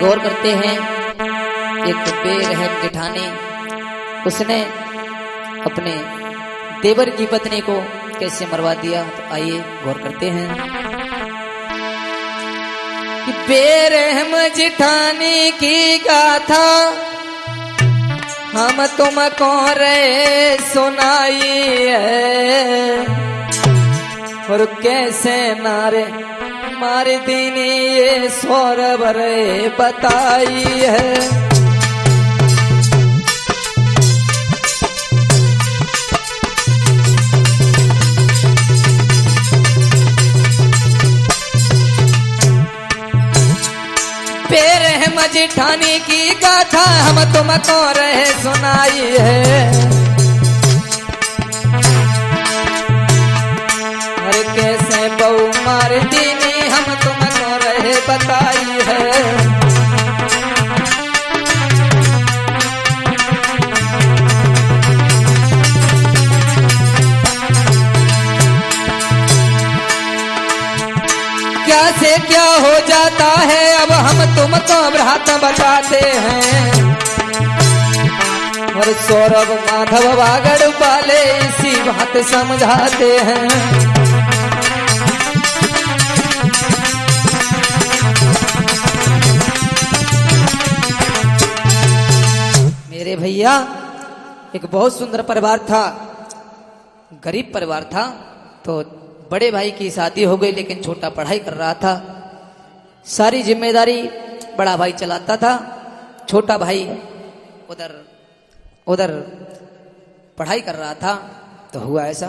गौर करते हैं। एक बेरहम जेठानी, उसने अपने देवर की पत्नी को कैसे मरवा दिया, तो आइए गौर करते हैं। कि बेरहम जेठानी की गाथा हम तुमको रे सुनाई है, और कैसे नारे मारे दीनी ये सौरभ रे बताई है। बेरहम जेठानी की गाथा हम तुमको रहे सुनाई है, और कैसे बहू मार दीनी हम तुमको रहे बताई है। क्या से क्या हो जाता है अब हम तुमको भ्रात बताते हैं, और सौरभ माधव बागड़ वाले इसी बात समझाते हैं। मेरे भैया, एक बहुत सुंदर परिवार था, गरीब परिवार था। तो बड़े भाई की शादी हो गई, लेकिन छोटा पढ़ाई कर रहा था। सारी जिम्मेदारी बड़ा भाई चलाता था, छोटा भाई उधर पढ़ाई कर रहा था। तो हुआ ऐसा,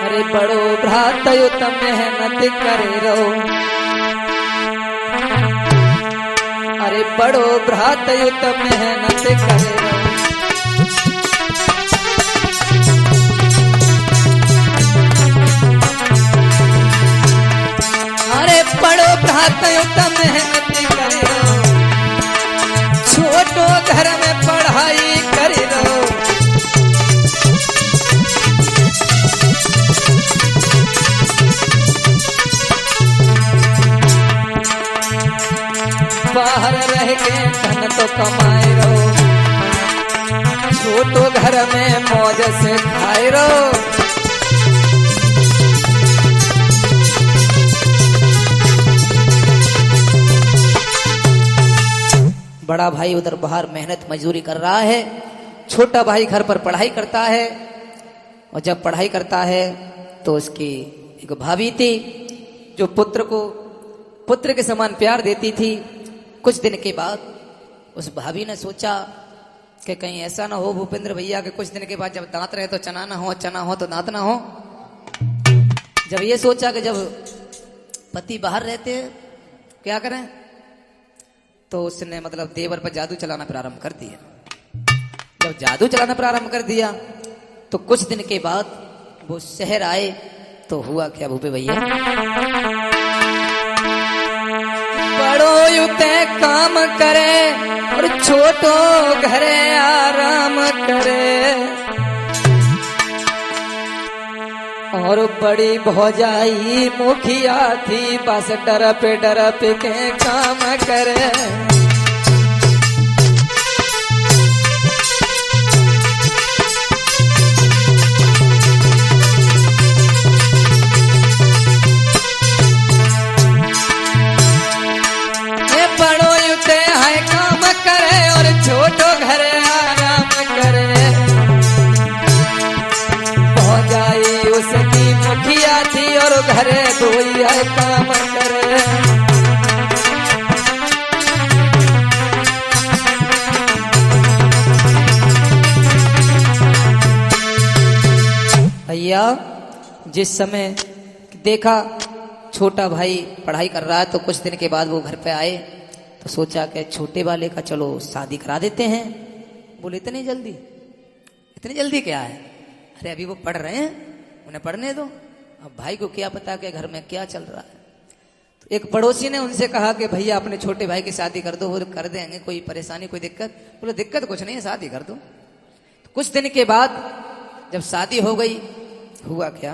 अरे बड़ो भ्रात तुम मेहनत करे रहो, अरे बड़ो भ्रात तुम मेहनत करे रहो। बड़ो भ्रात तुम मेहनत करे रहो, छोटो घर में पढ़ाई करे रहो। बाहर रह के धन तो कमाए रहो, छोटो घर में मौज से खाए रहो। बड़ा भाई उधर बाहर मेहनत मजदूरी कर रहा है, छोटा भाई घर पर पढ़ाई करता है। और जब पढ़ाई करता है तो उसकी एक भाभी थी जो पुत्र को पुत्र के समान प्यार देती थी। कुछ दिन के बाद उस भाभी ने सोचा कि कहीं ऐसा ना हो भूपेंद्र भैया के कुछ दिन के बाद जब दांत रहे तो चना ना हो, चना हो तो दांत ना हो। जब ये सोचा कि जब पति बाहर रहते हैं क्या करें, तो उसने मतलब देवर पर जादू चलाना प्रारंभ कर दिया। जब जादू चलाना प्रारंभ कर दिया तो कुछ दिन के बाद वो शहर आए। तो हुआ क्या भूपे भैया, बड़ो युते काम करे और छोटो घरे आराम करे, और बड़ी भौजाई मुखिया थी बस डरप के काम करे। ये बड़ो युते है काम करे और छोटो घरे आराम करे, भौजाई उसकी मुखिया थी और घरे धोई है काम करे। भैया, जिस समय देखा छोटा भाई पढ़ाई कर रहा है तो कुछ दिन के बाद वो घर पे आए तो सोचा कि छोटे वाले का चलो शादी करा देते हैं। बोले इतनी जल्दी क्या है, अरे अभी वो पढ़ रहे हैं, उन्हें पढ़ने दो। अब भाई को क्या पता कि घर में क्या चल रहा है। तो एक पड़ोसी ने उनसे कहा कि भैया अपने छोटे भाई की शादी कर दो, वो कर देंगे, कोई परेशानी कोई दिक्कत। बोले दिक्कत कुछ नहीं है, शादी कर दो। तो कुछ दिन के बाद जब शादी हो गई, हुआ क्या,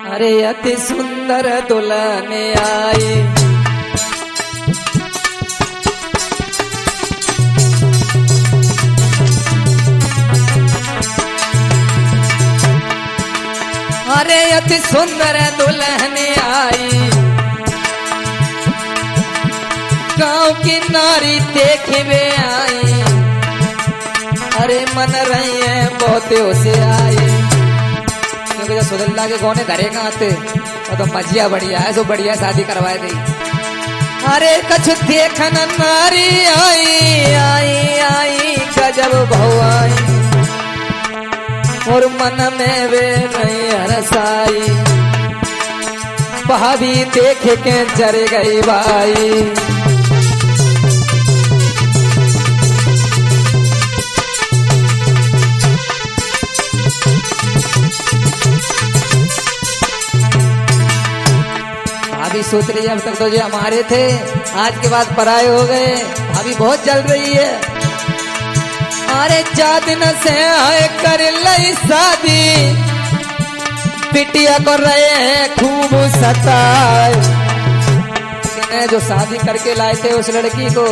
अरे अति सुंदर दुल्हन आई, अरे अति सुंदर दुल्हन आई, गांव की नारी देखे आई, अरे मन रही है बहुत उसे आई। क्योंकि जब सुदल्ला के गौने घरे का आते और तो मजिया बढ़िया है, तो बढ़िया शादी करवाए दी। अरे कछु देखन नारी आई आई आई गजब भवाई, और मन में वे नहीं हरसाई, भाभी देख के जर गई भाई। भाभी सोच रही है अब तक तो जो हमारे थे आज के बाद पराये हो गए, भाभी बहुत चल रही है। अरे जा दिन से आए कर लई शादी, बिटिया को रहे हैं खूब सताए। जो शादी करके लाए थे उस लड़की को,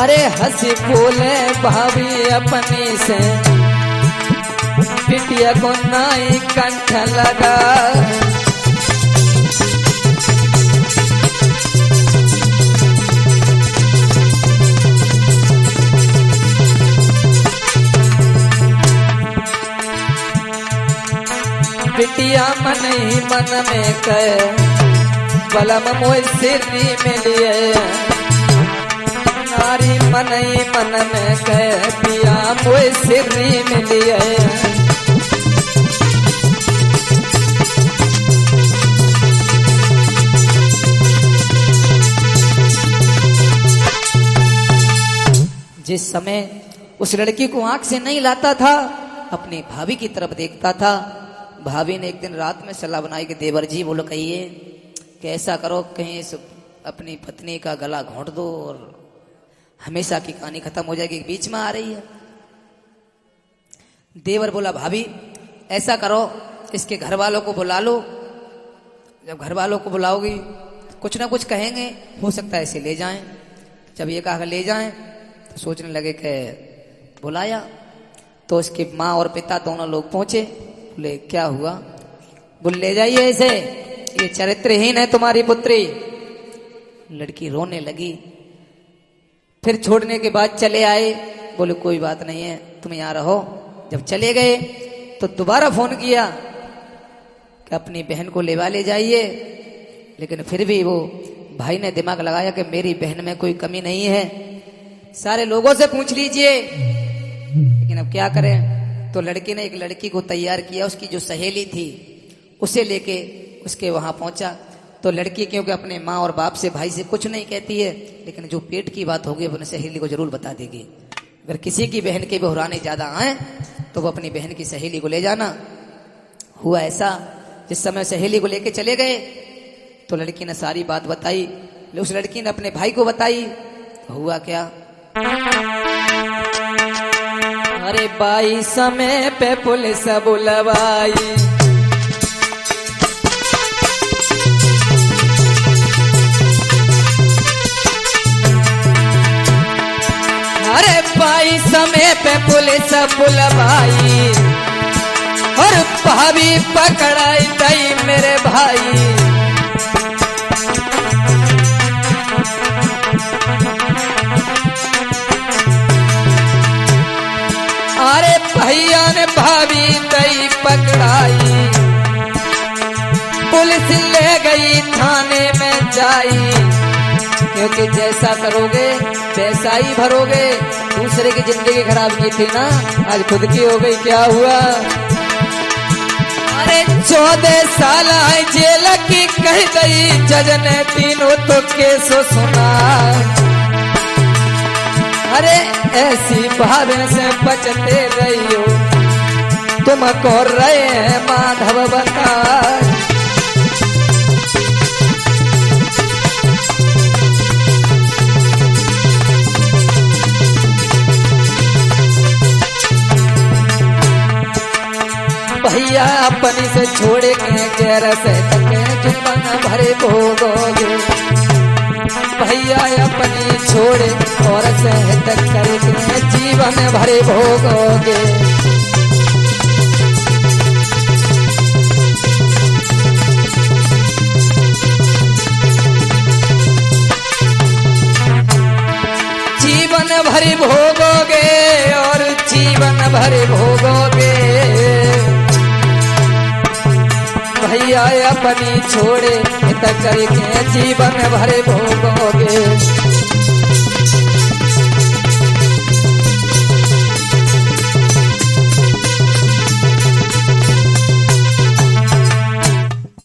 अरे हंसी बोले भाभी अपनी से, बिटिया को नाई कंठ लगा। बिटिया मन ही मन में कह, बलम मोय सिरी मिलिए, नारी मन ही मन में कह, पिया मोय सिरी मिलिए। जिस समय उस लड़की को आंख से नहीं लाता था, अपनी भाभी की तरफ देखता था। भाभी ने एक दिन रात में सलाह बनाई कि देवर जी बोलो कहिए कि ऐसा करो कहीं अपनी पत्नी का गला घोंट दो और हमेशा की कहानी खत्म हो जाएगी, बीच में आ रही है। देवर बोला भाभी ऐसा करो इसके घर वालों को बुला लो, जब घर वालों को बुलाओगी तो कुछ ना कुछ कहेंगे, हो सकता है इसे ले जाएं। जब ये कहा ले जाएं तो सोचने लगे कि बुलाया तो उसकी माँ और पिता दोनों लोग पहुंचे। बोले क्या हुआ? बोले ले जाइए इसे, ये चरित्रहीन है तुम्हारी पुत्री। लड़की रोने लगी। फिर छोड़ने के बाद चले आए, बोले कोई बात नहीं है तुम यहाँ रहो। जब चले गए तो दोबारा फोन किया कि अपनी बहन को लेवा ले जाइए, लेकिन फिर भी वो भाई ने दिमाग लगाया कि मेरी बहन में कोई कमी नहीं है, सारे लोगों से पूछ लीजिए, लेकिन अब क्या करें। तो लड़की ने एक लड़की को तैयार किया, उसकी जो सहेली थी उसे लेके उसके वहां पहुंचा। तो लड़की क्योंकि अपने माँ और बाप से भाई से कुछ नहीं कहती है, लेकिन जो पेट की बात होगी अपने सहेली को जरूर बता देगी। अगर किसी की बहन के बहराने ज्यादा आए तो वो अपनी बहन की सहेली को ले जाना। हुआ ऐसा, जिस समय सहेली को लेके चले गए तो लड़की ने सारी बात बताई। उस लड़की ने अपने भाई को बताई। हुआ क्या, अरे बाई समय पे पुलिस बुलवाई, अरे बाई समय पे पुलिस बुलवाई और भाभी पकड़ाई दई मेरे भाई। अरे भैया ने भाभी दई पकड़ाई, पुलिस ले गई थाने में जाई, क्योंकि जैसा करोगे वैसा ही भरोगे। दूसरे की जिंदगी खराब की थी ना, आज खुद की हो गई। क्या हुआ, अरे 14 साल जेल की कह गई, जज ने तीनों तो केस सुना। अरे ऐसी भावना से बचते रहियो, तुमको रहे हैं माधव बता। भैया अपनी से छोड़े के गैर से तके जीवन भरे भोगोगे। भैया अपनी छोड़े और सहत करके जीवन भरे भोगोगे। भोगोगे और जीवन भर भोगोगे। भैया अपनी छोड़े त करके जीवन भर भोगोगे।